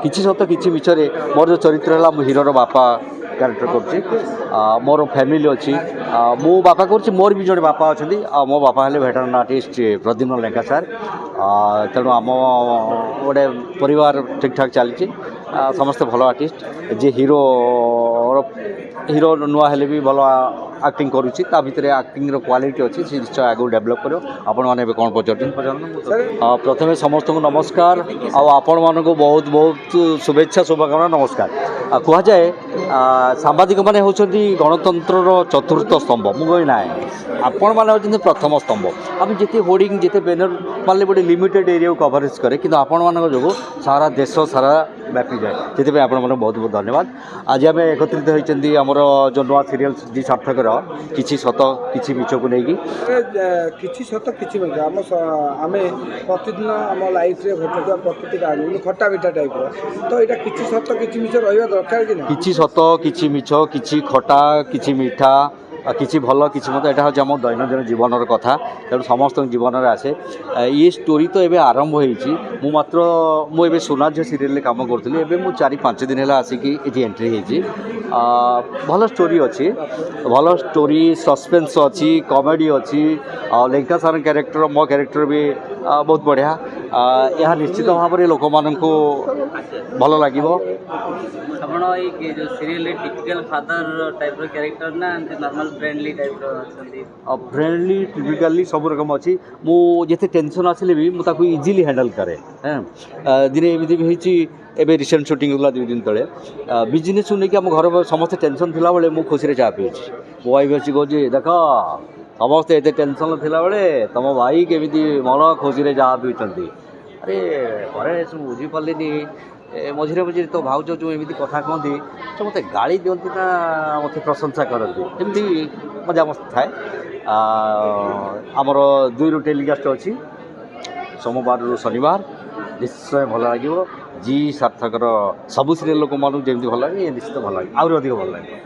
किछि सत किछि मिछरे मोर जो चरित्र है मो हिरोर बापा क्यारेक्टर करुँची मोर फैमिली अच्छी मो बापा करुँची मोर भी जड़े बापा अच्छा मो बापा हेल्ले भेटरन आर्टिस्ट प्रद्युम्न लेंका सार तेणु आम गोटे परिवार ठीक ठाक चली समस्ते भल आर्टिस्ट जे हिरो हिरो नुआ हेले भी भल आक्टिंग करुँची ता भितर आक्टिंग क्वालिटी अच्छी से निश्चय आगे डेभलप कर आपण मैंने कौन पचार प्रथम समस्त को नमस्कार आपण मानक बहुत बहुत शुभेच्छा शुभकामना नमस्कार कहुए सांबादिक मैंने होती गणतंत्र चतुर्थ स्तंभ मुझे ना आपण मैंने होती प्रथम स्तंभ आम जिते होर्डिंग जिते बैनर मारे गोटे लिमिटेड एरिया को कवरेज करे कि आपण मान जो सारा देश सारा व्यापी जाए से आपण बहुत बहुत धन्यवाद आज आम एकत्रित होती आमर जो नुआ सीरियल जी सार्थकर किसी सत किसी मिछ को लेकिन किसी सत किसी मिछ आम प्रतिदिन आम लाइफ रे घटुवा प्रकृति कहानी खट्टा मिठा टाइप तो यहाँ किसी सत किसी मिछ रहा दरकार कि किसी सत किसी मिछ किसी खटा किसी मिठा किसी भल किसी मत यहाँ हूँ आम दैनंदिन जीवन कथा तेणु समस्त जीवन में आसे ये स्टोरी तो ये आरंभ हो मात्र मुझे सोना झील सीरियल काम करूँ एवं मुझे 4-5 दिन है आसिक ये एंट्री होती भल स्टोरी अच्छी भल स्टोरी सस्पेंस अच्छी कॉमेडी अच्छी लेंका सार कैरेक्टर मो कैरेक्टर भी बहुत बढ़िया यह निश्चित भाव में लोक मान भल लगे सीरियल टिपिकल फादर टाइप रो कैरेक्टर ना नॉर्मल फ्रेंडली टाइप रो फ्रेंडली टिपिकली सब रकम अच्छी मुझे टेंशन आसिले भी मुझे इजिली हैंडल करे दिने एमती भी होती एवं रिसेंट शूटिंग होगा 2 दिन तले बिजनेस को लेकिन आम घर समस्त टेंशन थिला बेले मु खुशी रे चा पीछे मो भाई बस कह देख समस्ते एत टेंशन थिला बेले तुम भाई केमी मन खुशी रे चा पीछे अरे घरे सब बुझीपारे मझे मझे तो भाउज जो एमती कथा कहती तो मत गाड़ी दिखती ना मत प्रशंसा करती एमती मजा मस्त थाए आमर 2 टेलीकास्ट अच्छी सोमवार रु शनिवार निश्चय भल लगे जी सार्थकर सबू सीरियल लोक मानू जमी भल लगे निश्चित भल लगे आहुरी अधिक भल लगे।